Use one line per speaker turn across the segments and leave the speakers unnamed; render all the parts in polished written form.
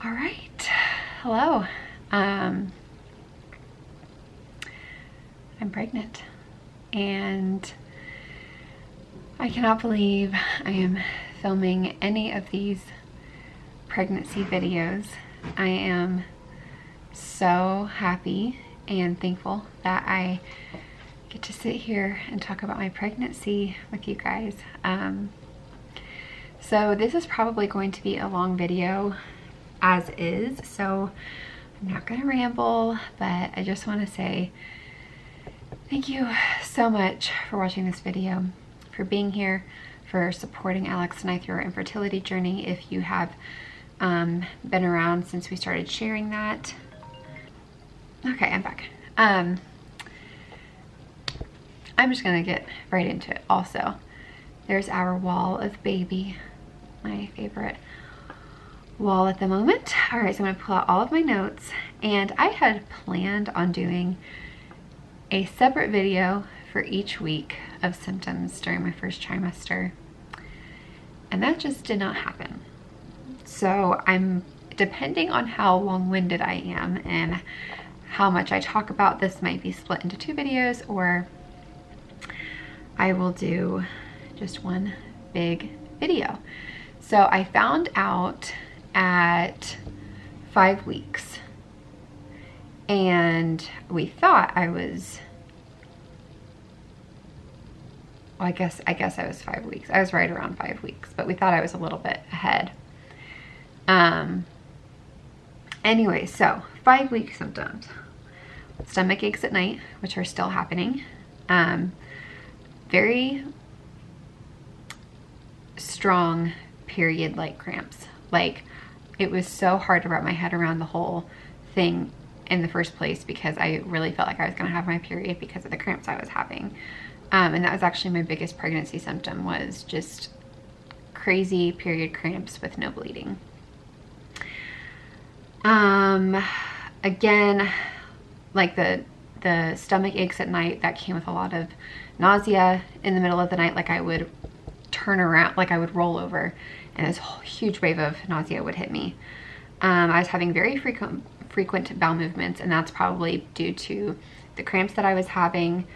All right, hello. I'm pregnant and I cannot believe I am filming any of these pregnancy videos. I am so happy and thankful that I get to sit here and talk about my pregnancy with you guys. So this is probably going to be a long video as is, so I'm not gonna ramble, but I just want to say thank you so much for watching this video, for being here, for supporting Alex and I through our infertility journey. If you have been around since we started sharing that. Okay, I'm back. I'm just gonna get right into it. Also, there's our wall of baby, my favorite wall at the moment. All right, so I'm gonna pull out all of my notes, and I had planned on doing a separate video for each week of symptoms during my first trimester, and that just did not happen. So I'm, depending on how long-winded I am and how much I talk about this, might be split into 2 videos, or I will do just one big video. So I found out at 5 weeks, and we thought I was, well, I guess I was 5 weeks. I was right around 5 weeks, but we thought I was a little bit ahead. Anyway, so 5-week symptoms: stomach aches at night, which are still happening. Very strong period-like cramps. Like, it was so hard to wrap my head around the whole thing in the first place, because I really felt like I was gonna have my period because of the cramps I was having. And that was actually my biggest pregnancy symptom, was just crazy period cramps with no bleeding. Again, like the stomach aches at night, that came with a lot of nausea in the middle of the night. Like, I would turn around, like I would roll over, and this huge wave of nausea would hit me. I was having very frequent bowel movements, and that's probably due to the cramps that I was having.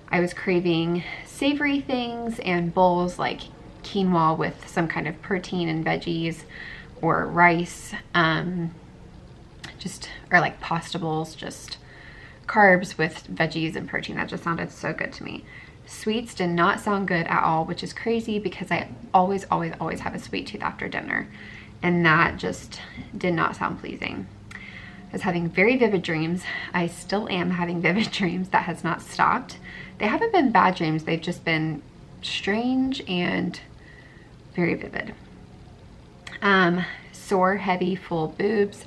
I was craving savory things and bowls like quinoa with some kind of protein and veggies, or rice, or like pasta bowls, just carbs with veggies and protein. That just sounded so good to me. Sweets did not sound good at all, which is crazy because I always have a sweet tooth after dinner, and that just did not sound pleasing. I was having very vivid dreams. I still am having vivid dreams. That has not stopped. They haven't been bad dreams, they've just been strange and very vivid. Sore, heavy, full boobs,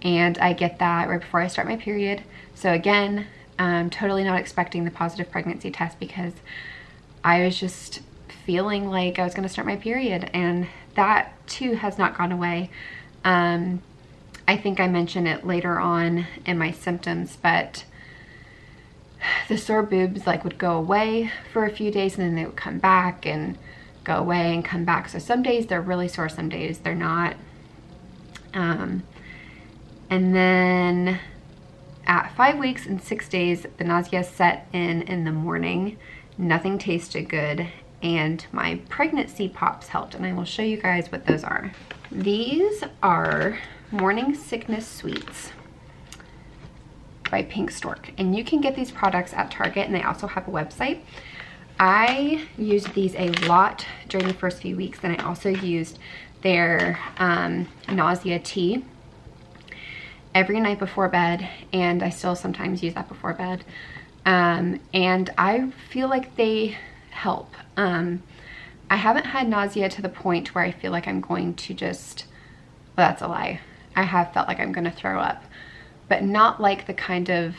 and I get that right before I start my period. So again, totally not expecting the positive pregnancy test, because I was just feeling like I was gonna start my period, and that too has not gone away. I think I mentioned it later on in my symptoms, but the sore boobs like would go away for a few days, and then they would come back and go away and come back. So some days they're really sore, some days they're not. And then at 5 weeks and 6 days, the nausea set in the morning. Nothing tasted good, and my pregnancy pops helped, and I will show you guys what those are. These are morning sickness sweets by Pink Stork, and you can get these products at Target, and they also have a website. I used these a lot during the first few weeks, and I also used their nausea tea every night before bed, and I still sometimes use that before bed. And I feel like they help. I haven't had nausea to the point where I feel like I'm going to just, well, that's a lie. I have felt like I'm gonna throw up, but not like the kind of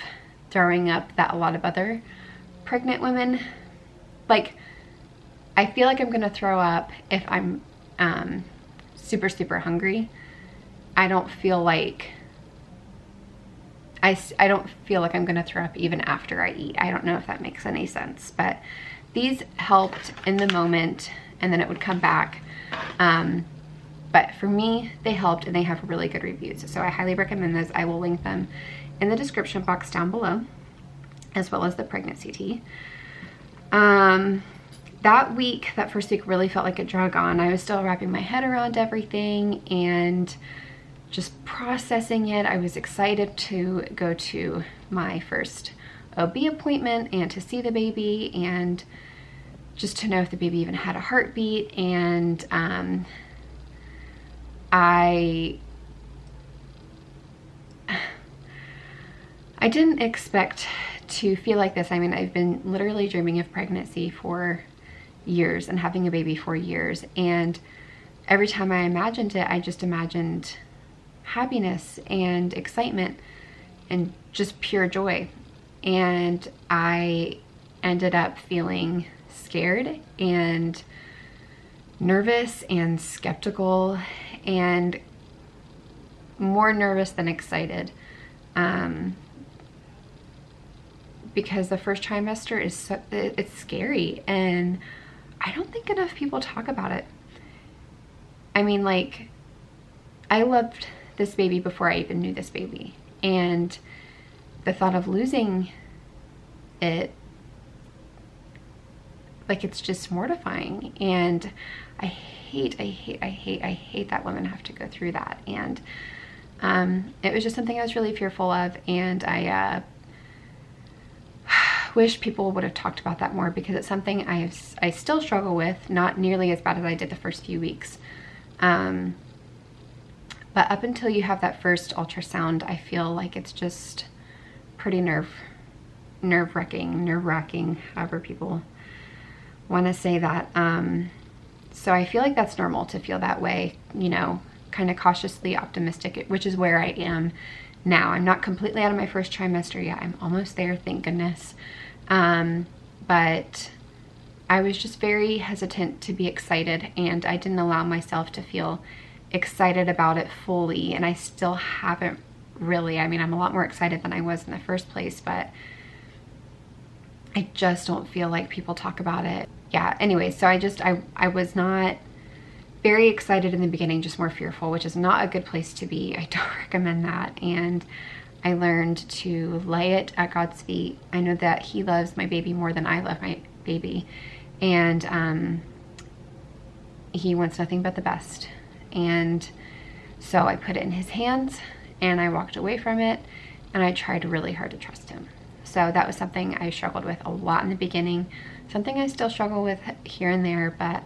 throwing up that a lot of other pregnant women, like, I feel like I'm gonna throw up if I'm super hungry. I don't feel like I don't feel like I'm gonna throw up even after I eat. I don't know if that makes any sense, but these helped in the moment, and then it would come back. But But for me, they helped, and they have really good reviews. So I highly recommend those. I will link them in the description box down below, as well as the pregnancy tea. That week, that first week really felt like it drug on. I was still wrapping my head around everything and just processing it. I was excited to go to my first OB appointment and to see the baby and just to know if the baby even had a heartbeat. And I didn't expect to feel like this. I mean, I've been literally dreaming of pregnancy for years and having a baby for years. And every time I imagined it, I just imagined happiness and excitement and just pure joy. And I ended up feeling scared and nervous and skeptical, and more nervous than excited, because the first trimester is it's scary, and I don't think enough people talk about it. I mean, like, I loved this baby before I even knew this baby, and the thought of losing it, like, it's just mortifying. And I hate that women have to go through that. And it was just something I was really fearful of, and I wish people would have talked about that more, because it's something I still struggle with, not nearly as bad as I did the first few weeks. But up until you have that first ultrasound, I feel like it's just pretty nerve-wracking, however people want to say that. So I feel like that's normal to feel that way, you know, kind of cautiously optimistic, which is where I am now. I'm not completely out of my first trimester yet. I'm almost there, thank goodness. But I was just very hesitant to be excited, and I didn't allow myself to feel excited about it fully, and I still haven't really. I mean, I'm a lot more excited than I was in the first place, but I just don't feel like people talk about it. Yeah, anyway, so I was not very excited in the beginning, just more fearful, which is not a good place to be. I don't recommend that. And I learned to lay it at God's feet. I know that He loves my baby more than I love my baby, and He wants nothing but the best. And so I put it in His hands, and I walked away from it, and I tried really hard to trust Him. So that was something I struggled with a lot in the beginning, something I still struggle with here and there, but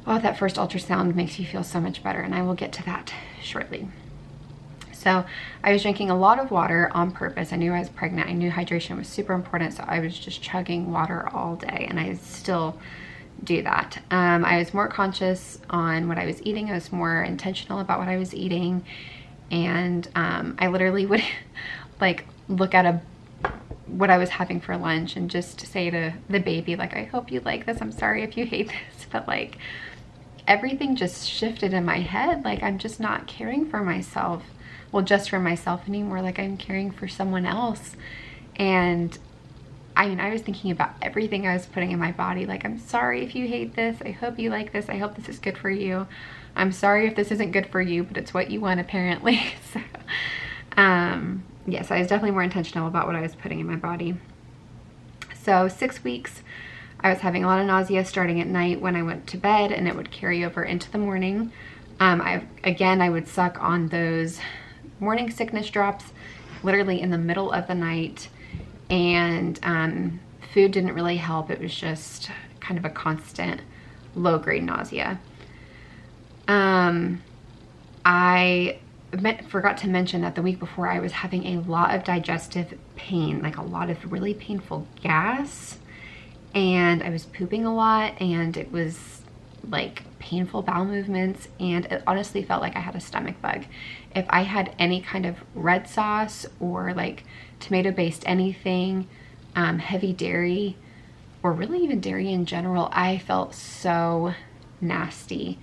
well, that first ultrasound makes you feel so much better, and I will get to that shortly. So I was drinking a lot of water on purpose. I knew I was pregnant. I knew hydration was super important, so I was just chugging water all day, and I still do that. I was more conscious on what I was eating. I was more intentional about what I was eating, and I literally would like look at what I was having for lunch and just say to the baby, like, I hope you like this. I'm sorry if you hate this. But like, everything just shifted in my head. Like, I'm just not caring for myself. Well, just for myself anymore. Like, I'm caring for someone else. And I mean, I was thinking about everything I was putting in my body. Like, I'm sorry if you hate this. I hope you like this. I hope this is good for you. I'm sorry if this isn't good for you, but it's what you want, apparently. So, yes, I was definitely more intentional about what I was putting in my body. So 6 weeks, I was having a lot of nausea starting at night when I went to bed, and it would carry over into the morning. I would suck on those morning sickness drops literally in the middle of the night, and food didn't really help. It was just kind of a constant low-grade nausea. I forgot to mention that the week before I was having a lot of digestive pain, like a lot of really painful gas, and I was pooping a lot, and it was like painful bowel movements, and it honestly felt like I had a stomach bug. If I had any kind of red sauce or like tomato-based anything, heavy dairy, or really even dairy in general, I felt so nasty,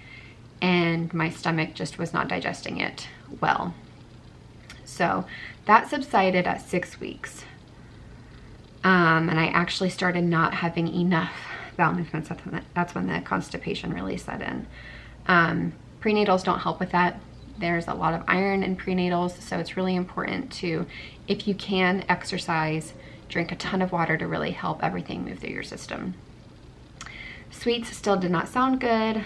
and my stomach just was not digesting it well. So that subsided at 6 weeks. And I actually started not having enough bowel movements. That's when the constipation really set in. Prenatals don't help with that. There's a lot of iron in prenatals, so it's really important to, if you can, exercise, drink a ton of water to really help everything move through your system. Sweets still did not sound good.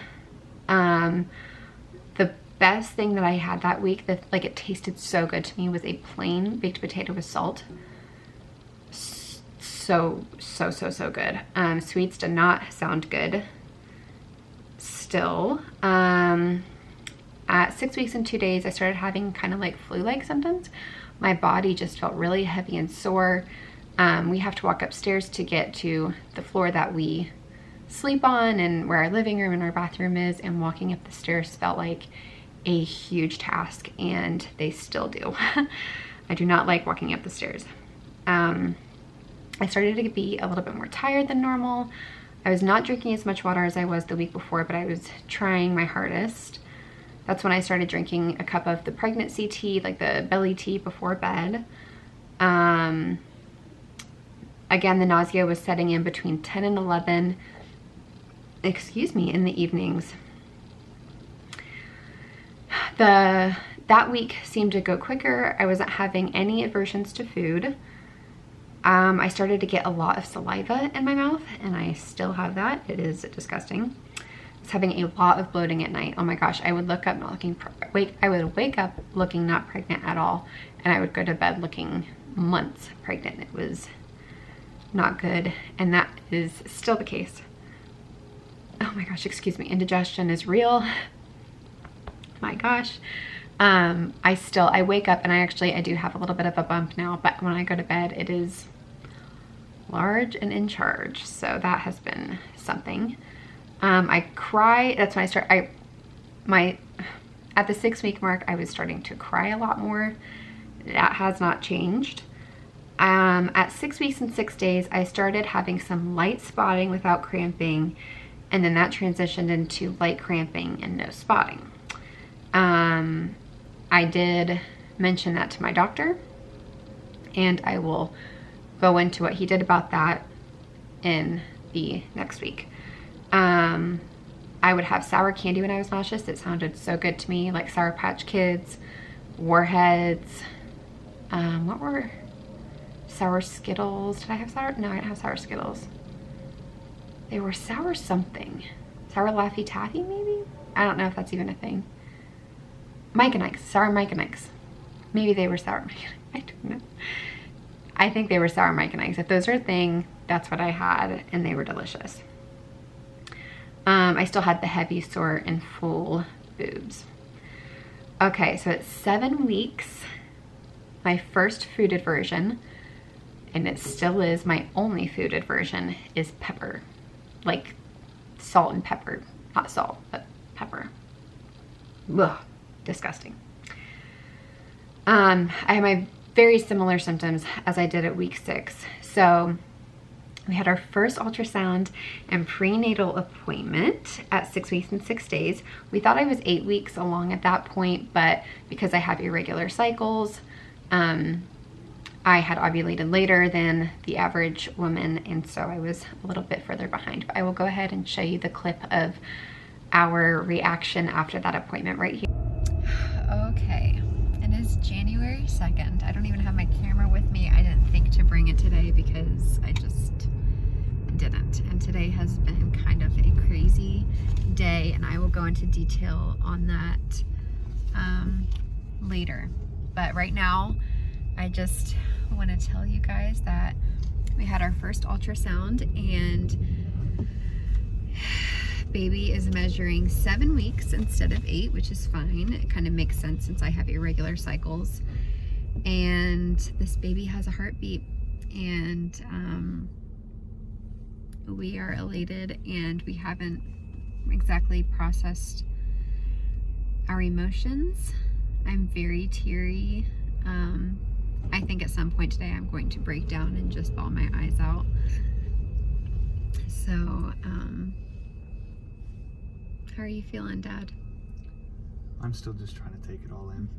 The best thing that I had that week that like it tasted so good to me was a plain baked potato with salt. So good. Sweets did not sound good still. At 6 weeks and 2 days, I started having kind of like flu-like symptoms. My body just felt really heavy and sore. We have to walk upstairs to get to the floor that we sleep on and where our living room and our bathroom is, and walking up the stairs felt like a huge task, and they still do. I do not like walking up the stairs. I started to be a little bit more tired than normal. I was not drinking as much water as I was the week before, but I was trying my hardest. That's when I started drinking a cup of the pregnancy tea, like the belly tea, before bed. Again, the nausea was setting in between 10 and 11, in the evenings. That week seemed to go quicker. I wasn't having any aversions to food. I started to get a lot of saliva in my mouth, and I still have that. It is disgusting. I was having a lot of bloating at night. Oh my gosh, I would look up not looking, I would wake up looking not pregnant at all, and I would go to bed looking months pregnant. It was not good, and that is still the case. Oh my gosh, indigestion is real. My gosh. I wake up and I do have a little bit of a bump now, but when I go to bed, it is large and in charge. So that has been something. I cry. That's when at the 6 week mark, I was starting to cry a lot more. That has not changed. At 6 weeks and 6 days, I started having some light spotting without cramping, and then that transitioned into light cramping and no spotting. I did mention that to my doctor, and I will go into what he did about that in the next week. I would have sour candy when I was nauseous. It sounded so good to me, like Sour Patch Kids, Warheads. What were sour Skittles? Did I have sour? No, I didn't have sour Skittles. They were sour something. Sour Laffy Taffy, maybe? I don't know if that's even a thing. Mike and Ike's, sour Mike and Ike's. Maybe they were sour Mike and Ike's. I don't know. I think they were sour Mike and Ike's. If those are a thing, that's what I had, and they were delicious. I still had the heavy, sore, and full boobs. Okay, so at 7 weeks, my first food aversion, and it still is my only food aversion, is pepper. Like salt and pepper. Not salt, but pepper. Ugh, disgusting. I had my very similar symptoms as I did at week 6. So we had our first ultrasound and prenatal appointment at 6 weeks and 6 days. We thought I was 8 weeks along at that point, but because I have irregular cycles, I had ovulated later than the average woman, and so I was a little bit further behind. But I will go ahead and show you the clip of our reaction after that appointment right here. Okay, it is January 2nd. I don't even have my camera with me. I didn't think to bring it today because I just didn't. And today has been kind of a crazy day, and I will go into detail on that later. But right now, I just want to tell you guys that we had our first ultrasound, and baby is measuring 7 weeks instead of 8, which is fine. It kind of makes sense since I have irregular cycles. And this baby has a heartbeat, and we are elated, and we haven't exactly processed our emotions. I'm very teary. I think at some point today I'm going to break down and just bawl my eyes out. So, how are you feeling, Dad?
I'm still just trying to take it all in.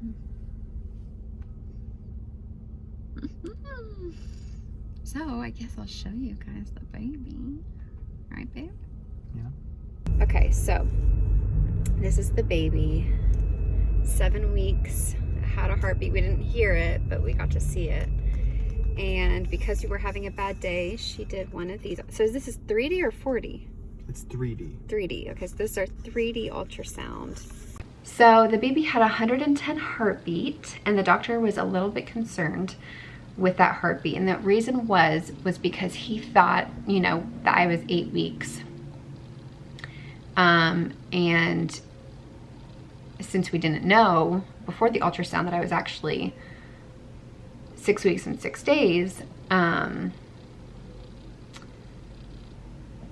Mm-hmm. So, I guess I'll show you guys the baby. Right, babe?
Yeah.
Okay, so This is the baby. 7 weeks, had a heartbeat. We didn't hear it, but we got to see it. And because we were having a bad day, she did one of these. So this is 3D or 4D?
It's 3D.
3D, okay, so this is our 3D ultrasound. So the baby had 110 heartbeat, and the doctor was a little bit concerned with that heartbeat. And the reason was because he thought, you know, that I was 8 weeks. And since we didn't know before the ultrasound that I was actually 6 weeks and 6 days,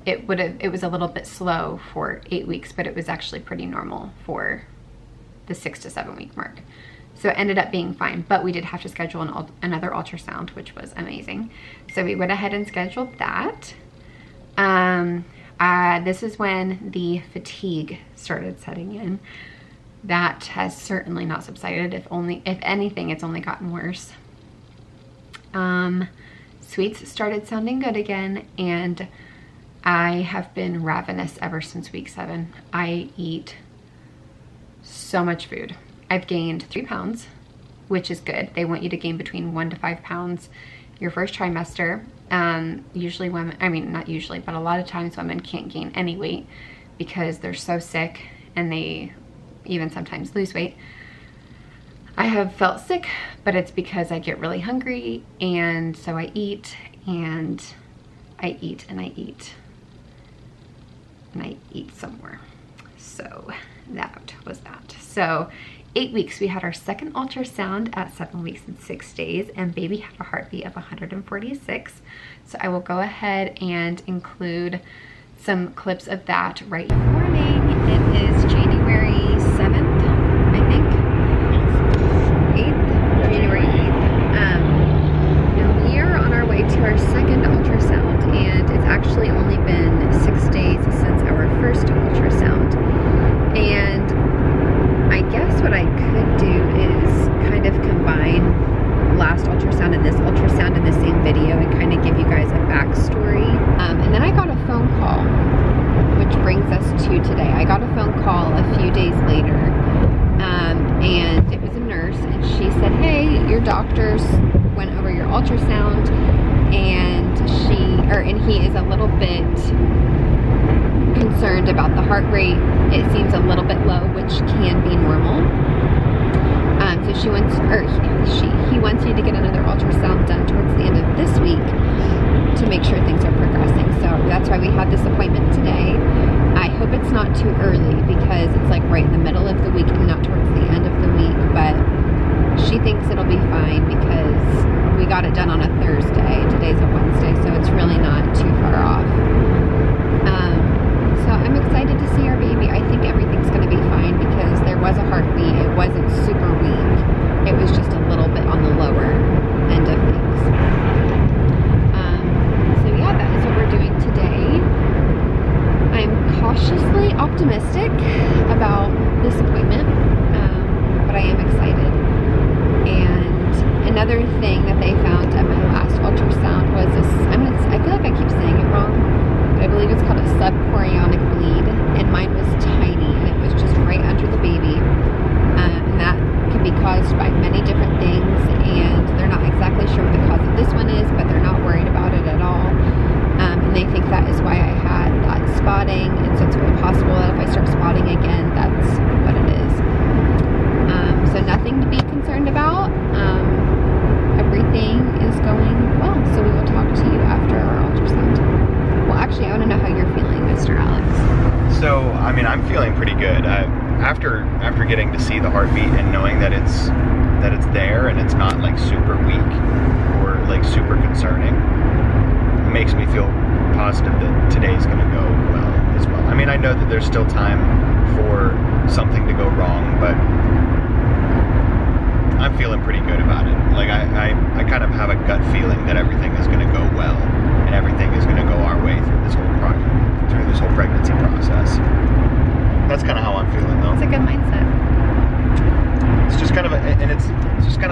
it was a little bit slow for 8 weeks, but it was actually pretty normal for the 6 to 7 week mark. So it ended up being fine, but we did have to schedule another ultrasound, which was amazing. So we went ahead and scheduled that. This is when the fatigue started setting in. That has certainly not subsided. If anything, it's only gotten worse. Sweets started sounding good again, and I have been ravenous ever since week 7. I eat so much food. I've gained 3 pounds, which is good. They want you to gain between 1 to 5 pounds your first trimester. Usually women, I mean, not usually, but a lot of times women can't gain any weight because they're so sick, and they even sometimes lose weight. I have felt sick, but it's because I get really hungry, and so I eat, and I eat, and I eat, and I eat some more. So that was that. So 8 weeks, we had our second ultrasound at 7 weeks and 6 days, and baby had a heartbeat of 146. So I will go ahead and include some clips of that right now. Morning, it is January 7th, I think. 8th? January 8th. And we are on our way to our second ultrasound, and it's actually only been 6 days since our first ultrasound. And I guess what I could do is kind of combine last ultrasound and this ultrasound in the same video and kind of give you guys a backstory. And then I got a phone call, which brings us to today. I got a phone call a few days later, and it was a nurse, and she said, hey, your doctors went over your ultrasound, and he is a little bit concerned about the heart rate. It seems a little bit low, which can be normal. So he wants you to get another ultrasound done towards the end of this week to make sure things are progressing. So that's why we had this appointment today. I hope it's not too early because it's like right in the middle of the week and not towards the end of the week, but she thinks it'll be fine because we got it done on a Thursday. Today's a Wednesday, so it's really not too far off. So I'm excited to see our baby. I think everything's going to be fine because there was a heartbeat. It wasn't super weak. It was just a little bit on the lower end of things. So yeah, that is what we're doing today. I'm cautiously optimistic about this appointment, but I am excited. And another thing that they found at my last ultrasound was this, I feel like I keep saying it wrong, but I believe it's called a subchorionic bleed, and mine was tiny, and it was just right under the baby. And that can be caused by many different things, and they're not exactly sure what the cause of this one is, but they're not worried about it at all. And they think that is why I had that spotting, and so it's very possible that if I start spotting again, that's what it is. So nothing to be concerned about. Everything is going well, so we will talk to you after our ultrasound. Well, actually, I want to know how you're feeling, Mr. Alex.
So, I mean, I'm feeling pretty good. After getting to see the heartbeat and knowing that it's there and it's not like super weak or like super concerning, it makes me feel positive that today's going to go well as well. I mean, I know that there's still time for something to go wrong, but I'm feeling pretty good about it. Like I kind of have a gut feeling that everything is going to go well and everything is going to go our way through this whole pregnancy process. That's kind of how I'm feeling, though.
It's a good mindset.
It's just kind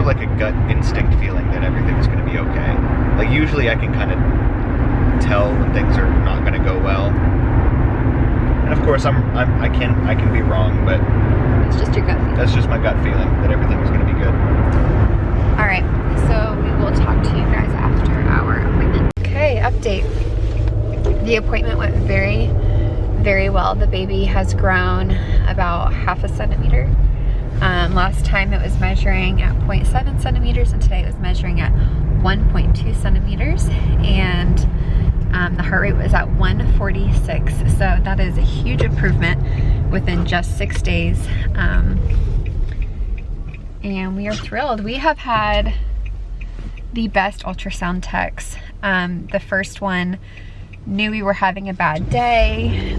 of like a gut instinct feeling that everything's going to be okay. Like usually I can kind of tell when things are not going to go well, And of course, I can be wrong, but
It's just your gut feeling.
that's just my gut feeling that everything is going to be good.
All right, so we will talk to you guys after our appointment. Okay, update. The appointment went very, very well. The baby has grown about 1/2 centimeter. Last time it was measuring at 0.7 centimeters, and today it was measuring at 1.2 centimeters. And the heart rate was at 146. So that is a huge improvement within just 6 days. And we are thrilled. We have had the best ultrasound techs. The first one knew we were having a bad day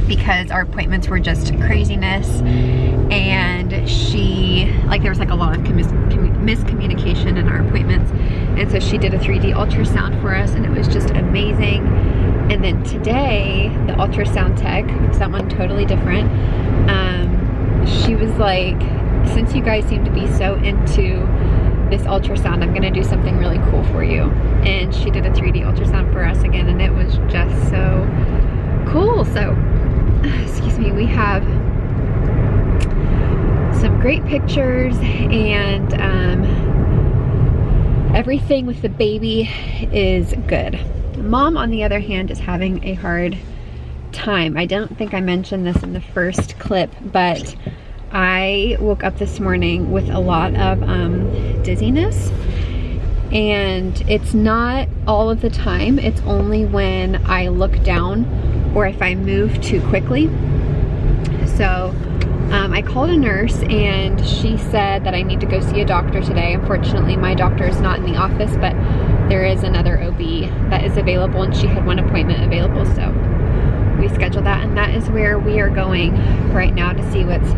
because our appointments were just craziness, and she, like, there was like a lot of miscommunication in our appointments, and so she did a 3D ultrasound for us, and it was just amazing. And then today, the ultrasound tech, someone totally different, she was like, since you guys seem to be so into this ultrasound, I'm gonna do something really cool for you. And she did a 3D ultrasound for us again, and it was just so cool. So, excuse me, we have some great pictures, and everything with the baby is good. Mom, on the other hand, is having a hard time. I don't think I mentioned this in the first clip, but I woke up this morning with a lot of dizziness, and it's not all of the time. It's only when I look down or if I move too quickly. So I called a nurse, and she said that I need to go see a doctor today. Unfortunately, my doctor is not in the office, but there is another OB that is available, and she had one appointment available, so we scheduled that, and that is where we are going right now to see what's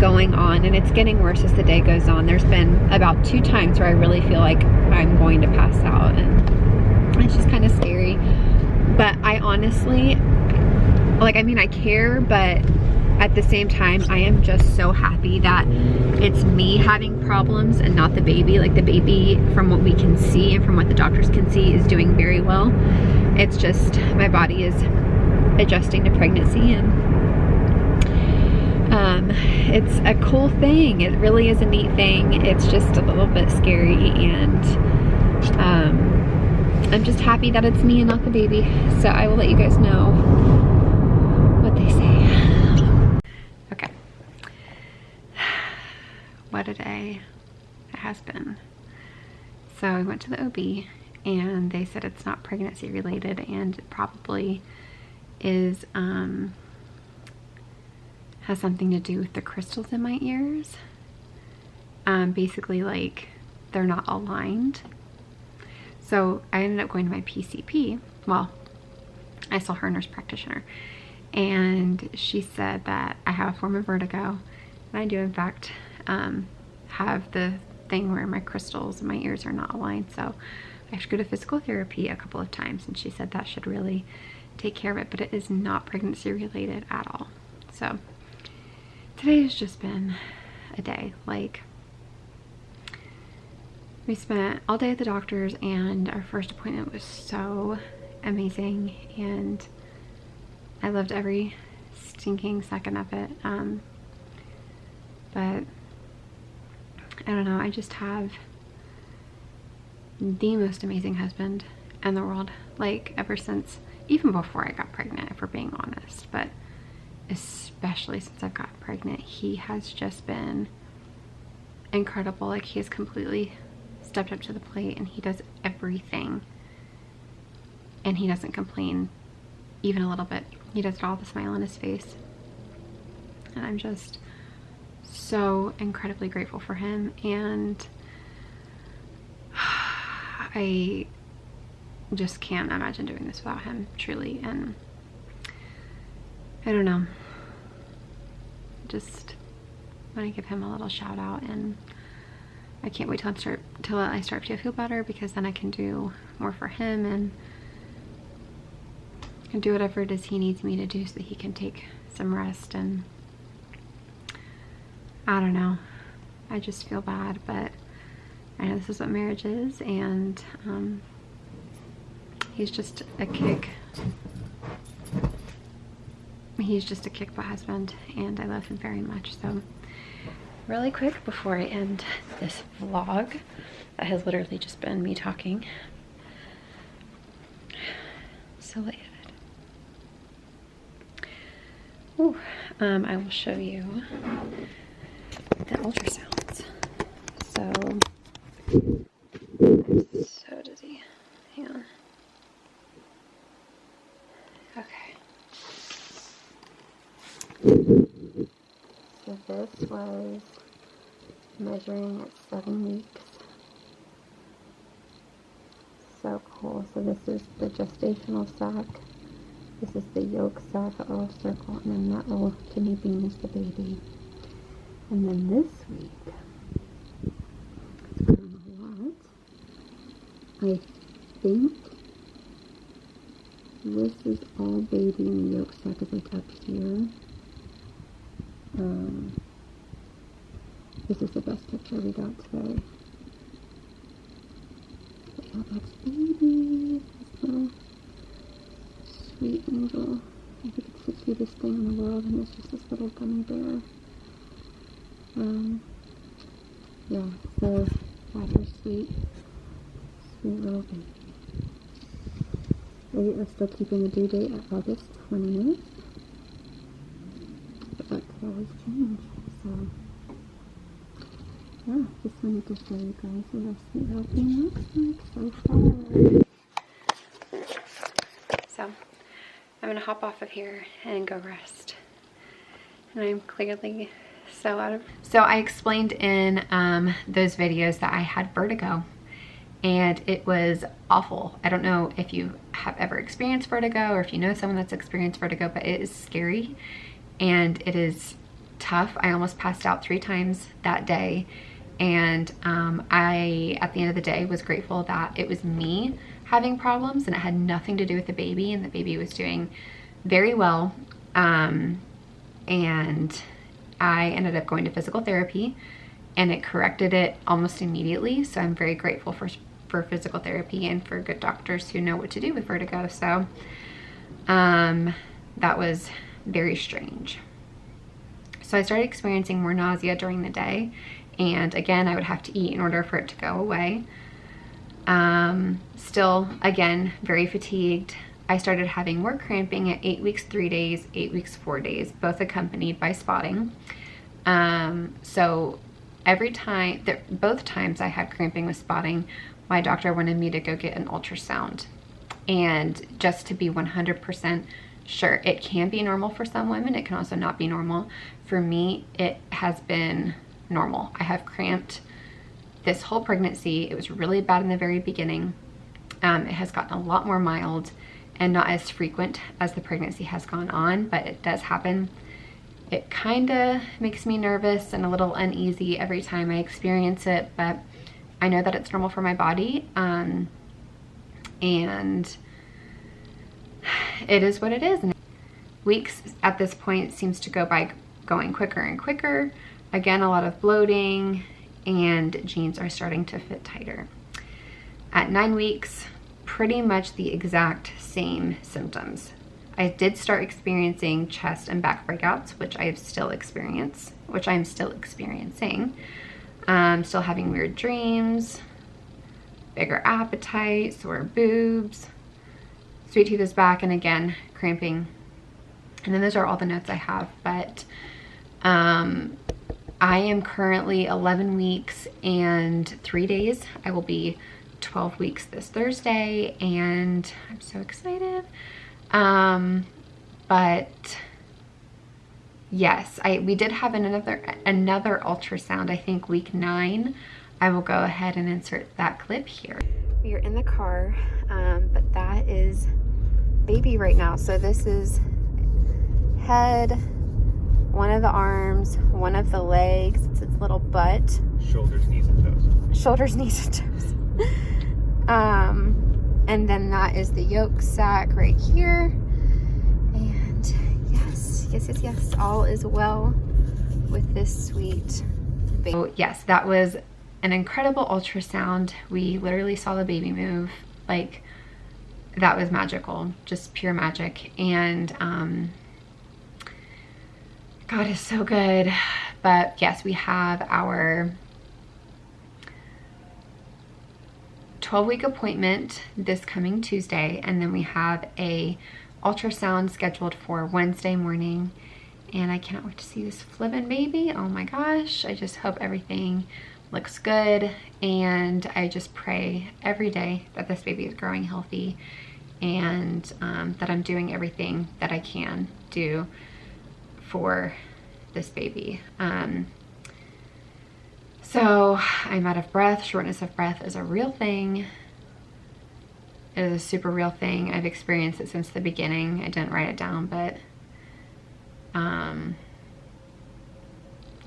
going on. And it's getting worse as the day goes on. There's been about 2 times where I really feel like I'm going to pass out, and it's just kind of scary. But I honestly, like, I mean, I care, but at the same time, I am just so happy that it's me having problems and not the baby. Like, the baby, from what we can see and from what the doctors can see, is doing very well. It's just my body is adjusting to pregnancy, and it's a cool thing. It really is a neat thing. It's just a little bit scary, and I'm just happy that it's me and not the baby. So I will let you guys know what they say. Okay. What a day it has been. So I went to the OB, and they said it's not pregnancy related, and it probably is has something to do with the crystals in my ears. Basically, like, they're not aligned. So I ended up going to my PCP. Well, I saw her nurse practitioner, and she said that I have a form of vertigo, and I do in fact have the thing where my crystals in my ears are not aligned. So I have to go to physical therapy a couple of times, and she said that should really take care of it, but it is not pregnancy related at all. So today has just been a day. Like, we spent all day at the doctor's, and our first appointment was so amazing, and I loved every stinking second of it. But I don't know, I just have the most amazing husband in the world. Like, ever since, even before I got pregnant, if we're being honest, but especially since I've got pregnant, he has just been incredible. Like, he has completely stepped up to the plate, and he does everything, and he doesn't complain even a little bit. He does it all with a smile on his face, and I'm just so incredibly grateful for him. And I just can't imagine doing this without him, truly. And I don't know, just want to give him a little shout out, and I can't wait till I start to feel better, because then I can do more for him and do whatever it is he needs me to do so that he can take some rest. And I don't know, I just feel bad, but I know this is what marriage is, and he's just a kick he's just a kick-butt husband, and I love him very much. So really quick before I end this vlog that has literally just been me talking. So lightheaded. Ooh, I will show you the ultrasounds. So, so dizzy. Hang on. Okay. So this was measuring at 7 weeks. So cool. So this is the gestational sac. This is the yolk sac, that little circle, and then that little kidney bean is the baby. And then this week, it's gone a lot. I think this is all baby in the yolk sac is like up here. This is the best picture we got today. Yeah, that's baby. This little sweet angel. I think it's the cutest thing in the world, and it's just this little gummy bear. Yeah, so that's her sweet little baby. We are still keeping the due date at August 20th, but that could always change. So yeah, just wanted to show you guys what our sweet little thing looks like so far. So I'm gonna hop off of here and go rest. And I'm clearly so out of. So I explained in those videos that I had vertigo, and it was awful. I don't know if you have ever experienced vertigo or if you know someone that's experienced vertigo, but it is scary and it is tough. I almost passed out 3 times that day. And I, at the end of the day, was grateful that it was me having problems and it had nothing to do with the baby, and the baby was doing very well. And I ended up going to physical therapy, and it corrected it almost immediately. So I'm very grateful for physical therapy and for good doctors who know what to do with vertigo. So that was very strange. So I started experiencing more nausea during the day. And again, I would have to eat in order for it to go away. Still, again, very fatigued. I started having more cramping at 8 weeks, 3 days, 8 weeks, 4 days, both accompanied by spotting. So every time, both times I had cramping with spotting, my doctor wanted me to go get an ultrasound. And just to be 100% sure, it can be normal for some women. It can also not be normal. For me, it has been normal. I have cramped this whole pregnancy. It was really bad in the very beginning. It has gotten a lot more mild and not as frequent as the pregnancy has gone on, but it does happen. It kind of makes me nervous and a little uneasy every time I experience it, but I know that it's normal for my body, and it is what it is. Weeks at this point seems to go by going quicker and quicker. Again, a lot of bloating, and jeans are starting to fit tighter. At 9 weeks, pretty much the exact same symptoms. I did start experiencing chest and back breakouts, which I'm still experiencing. Still having weird dreams, bigger appetite, sore boobs, sweet tooth is back, and again, cramping. And then those are all the notes I have, but I am currently 11 weeks and 3 days. I will be 12 weeks this Thursday, and I'm so excited. But yes, we did have another ultrasound, I think week 9. I will go ahead and insert that clip here. We are in the car, but that is baby right now. So this is head, one of the arms, one of the legs, it's its little butt.
Shoulders, knees, and toes.
Shoulders, knees, and toes. And then that is the yolk sac right here. And yes, all is well with this sweet baby. So yes, that was an incredible ultrasound. We literally saw the baby move. Like, that was magical, just pure magic. And God is so good. But yes, we have our 12-week appointment this coming Tuesday, and then we have a ultrasound scheduled for Wednesday morning, and I cannot wait to see this flippin' baby. Oh my gosh, I just hope everything looks good, and I just pray every day that this baby is growing healthy, and that I'm doing everything that I can do for this baby. So I'm out of breath. Shortness of breath is a real thing. It is a super real thing. I've experienced it since the beginning. I didn't write it down, but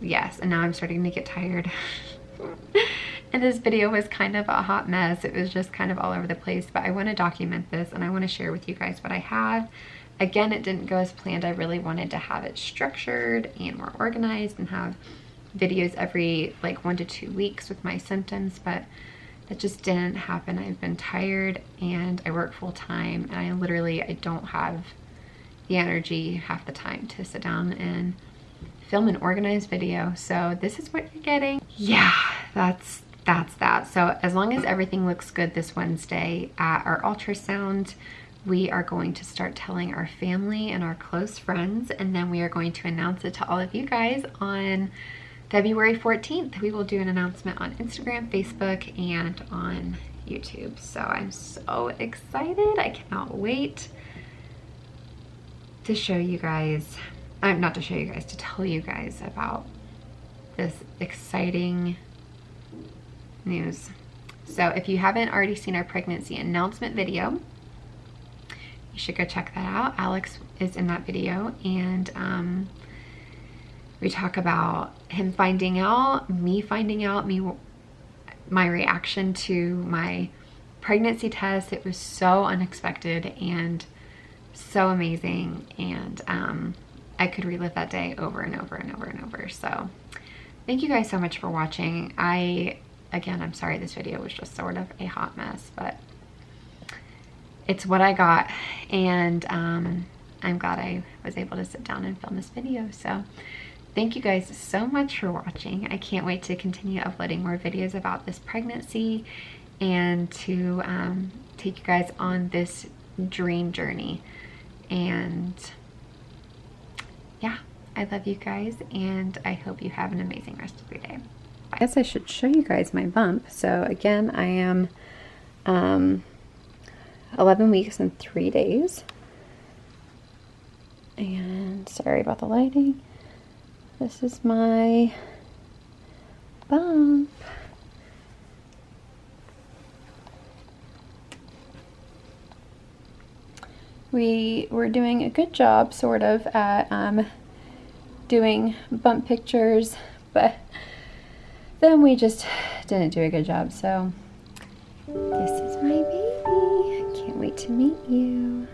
yes, and now I'm starting to get tired. And this video was kind of a hot mess. It was just kind of all over the place, but I want to document this and I want to share with you guys what I have. Again, it didn't go as planned. I really wanted to have it structured and more organized and have videos every like 1 to 2 weeks with my symptoms, but that just didn't happen. I've been tired and I work full time, and I don't have the energy half the time to sit down and film an organized video. So this is what you're getting. Yeah, that's that. So as long as everything looks good this Wednesday at our ultrasound, we are going to start telling our family and our close friends, and then we are going to announce it to all of you guys on February 14th. We will do an announcement on Instagram, Facebook, and on YouTube. So I'm so excited. I cannot wait to show you guys, not to show you guys, to tell you guys about this exciting news. So if you haven't already seen our pregnancy announcement video, you should go check that out. Alex is in that video, and we talk about him finding out, me finding out, my reaction to my pregnancy test. It was so unexpected and so amazing, and I could relive that day over and over and over and over. So thank you guys so much for watching. Again, I'm sorry this video was just sort of a hot mess, but it's what I got, and I'm glad I was able to sit down and film this video. So thank you guys so much for watching. I can't wait to continue uploading more videos about this pregnancy and to take you guys on this dream journey. And yeah, I love you guys, and I hope you have an amazing rest of your day. Bye. I guess I should show you guys my bump. So again, I am 11 weeks and 3 days. And sorry about the lighting. This is my bump. We were doing a good job, sort of, at doing bump pictures, but then we just didn't do a good job. So this is my baby. I can't wait to meet you.